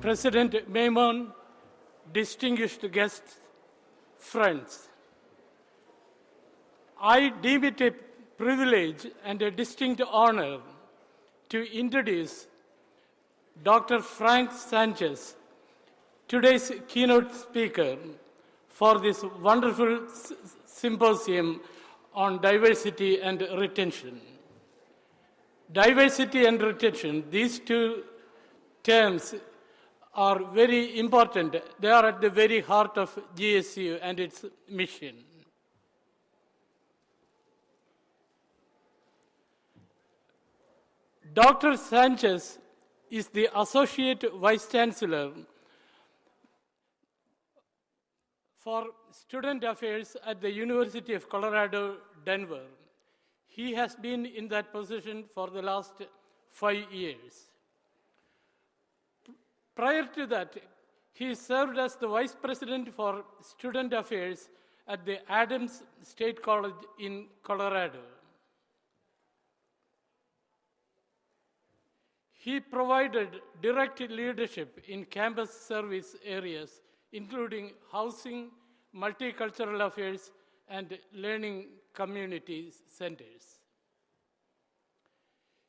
President Maimon, distinguished guests, friends. I deem it a privilege and a distinct honor to introduce Dr. Frank Sanchez, today's keynote speaker for this wonderful symposium on diversity and retention. Diversity and retention, these two terms are very important. They are at the very heart of GSU and its mission. Dr. Sanchez is the Associate Vice Chancellor for Student Affairs at the University of Colorado, Denver. He has been in that position for the last 5 years. Prior to that, he served as the Vice President for Student Affairs at the Adams State College in Colorado. He provided direct leadership in campus service areas, including housing, multicultural affairs, and learning community centers.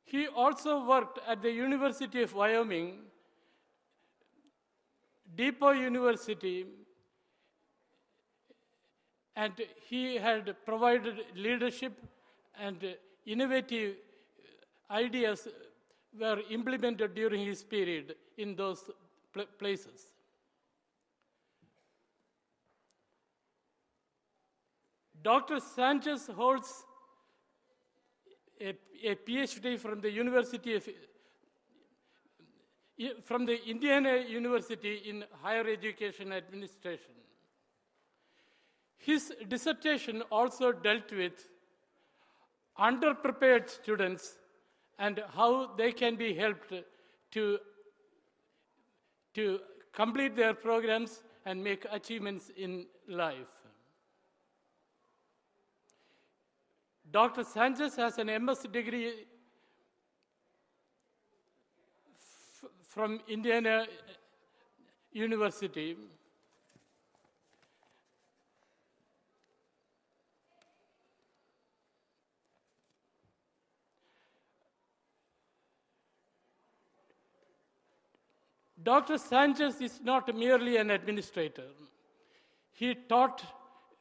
He also worked at the University of Wyoming, DePaul University, and he had provided leadership and innovative ideas were implemented during his period in those places. Dr. Sanchez holds a Ph.D. from the Indiana University in Higher Education Administration. His dissertation also dealt with underprepared students and how they can be helped to complete their programs and make achievements in life. Dr. Sanchez has an MS degree from Indiana University. Dr. Sanchez is not merely an administrator. He taught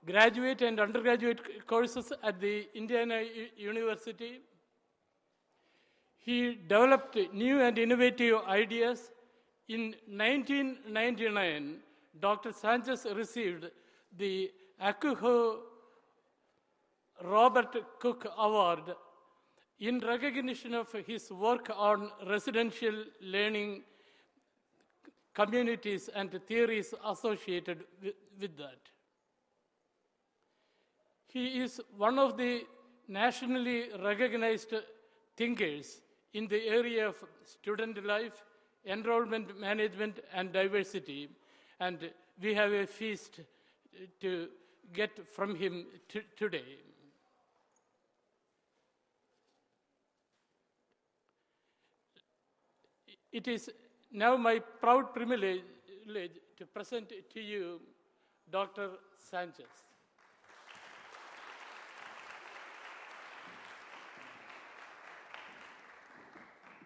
graduate and undergraduate courses at the Indiana University. He developed new and innovative ideas. In 1999, Dr. Sanchez received the Akkand Robert Cook Award in recognition of his work on residential learning communities and theories associated with that. He is one of the nationally recognized thinkers in the area of student life, enrollment management, and diversity, and we have a feast to get from him today. It is now my proud privilege to present to you Dr. Sanchez.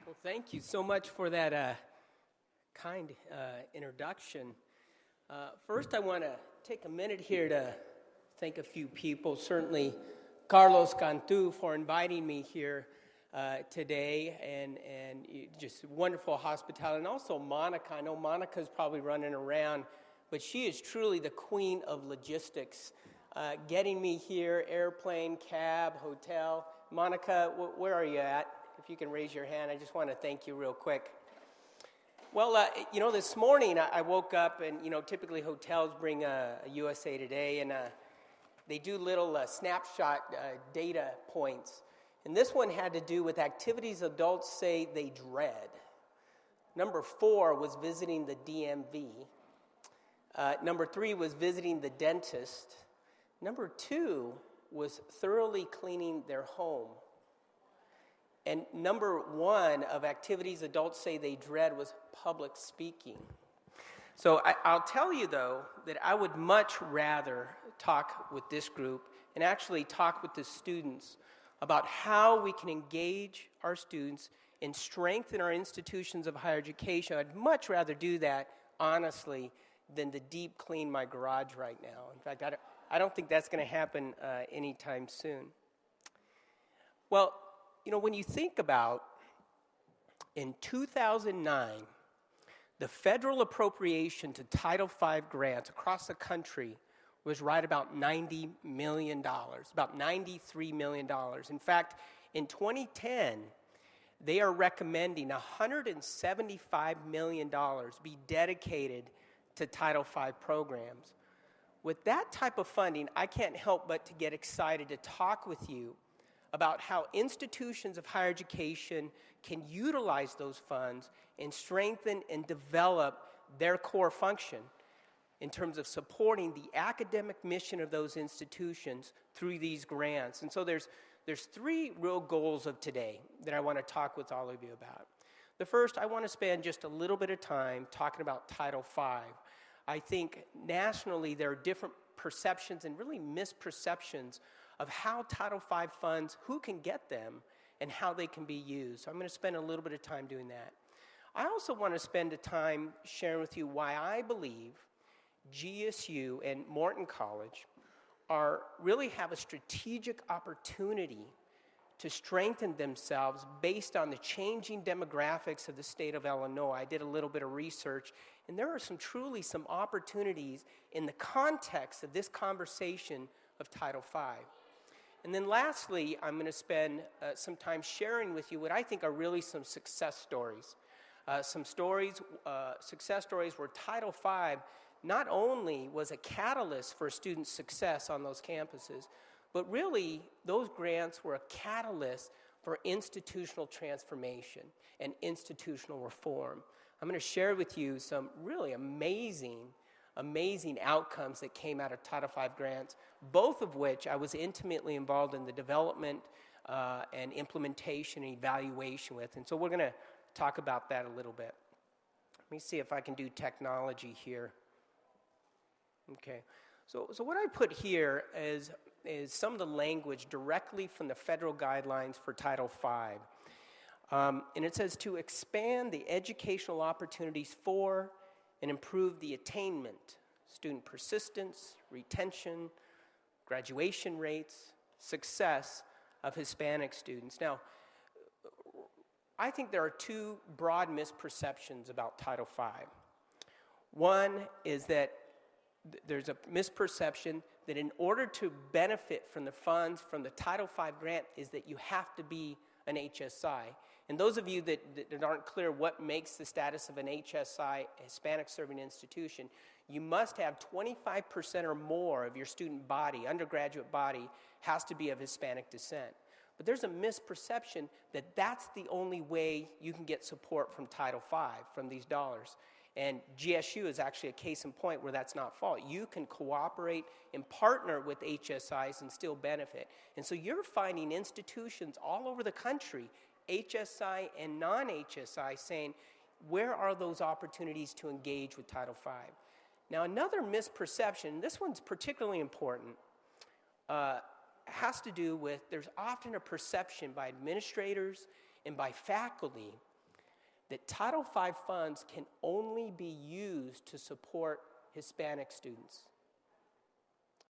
Well, thank you so much for that kind introduction. First, I want to take a minute here to thank a few people. Certainly, Carlos Cantu for inviting me here today, and just wonderful hospitality. And also Monica. I know Monica's probably running around, but she is truly the queen of logistics. Getting me here, airplane, cab, hotel. Monica, where are you at? If you can raise your hand, I just want to thank you real quick. Well, this morning I woke up, and, typically hotels bring a USA Today, and they do little snapshot data points. And this one had to do with activities adults say they dread. Number 4 was visiting the DMV. Number 3 was visiting the dentist. Number 2 was thoroughly cleaning their home. And number one of activities adults say they dread was public speaking. So I'll tell you, though, that I would much rather talk with this group and actually talk with the students about how we can engage our students and strengthen our institutions of higher education. I'd much rather do that, honestly, than to deep clean my garage right now. In fact, I don't think that's going to happen anytime soon. Well, you know, when you think about in 2009, the federal appropriation to Title V grants across the country was right about $90 million, about $93 million. In fact, in 2010, they are recommending $175 million be dedicated to Title V programs. With that type of funding, I can't help but to get excited to talk with you about how institutions of higher education can utilize those funds and strengthen and develop their core function in terms of supporting the academic mission of those institutions through these grants. And so there's three real goals of today that I want to talk with all of you about. The first, I want to spend just a little bit of time talking about Title V. I think nationally there are different perceptions and really misperceptions of how Title V funds, who can get them, and how they can be used. So I'm going to spend a little bit of time doing that. I also want to spend a time sharing with you why I believe GSU and Morton College really have a strategic opportunity to strengthen themselves based on the changing demographics of the state of Illinois. I did a little bit of research, and there are truly some opportunities in the context of this conversation of Title V. And then lastly, I'm going to spend some time sharing with you what I think are really some success stories. Success stories where Title V not only was a catalyst for student success on those campuses, but really those grants were a catalyst for institutional transformation and institutional reform. I'm going to share with you some really amazing outcomes that came out of Title V grants, both of which I was intimately involved in the development and implementation and evaluation with. And so we're going to talk about that a little bit. Let me see if I can do technology here. Okay, so what I put here is some of the language directly from the federal guidelines for Title V. And it says to expand the educational opportunities for and improve the attainment, student persistence, retention, graduation rates, success of Hispanic students. Now, I think there are two broad misperceptions about Title V. One is that there's a misperception that in order to benefit from the funds from the Title V grant is that you have to be an HSI. And those of you that aren't clear what makes the status of an HSI, Hispanic Serving Institution, you must have 25% or more of your student body, undergraduate body, has to be of Hispanic descent. But there's a misperception that that's the only way you can get support from Title V, from these dollars. And GSU is actually a case in point where that's not false. You can cooperate and partner with HSIs and still benefit. And so you're finding institutions all over the country, HSI and non-HSI, saying, where are those opportunities to engage with Title V? Now, another misperception, this one's particularly important, has to do with there's often a perception by administrators and by faculty that Title V funds can only be used to support Hispanic students.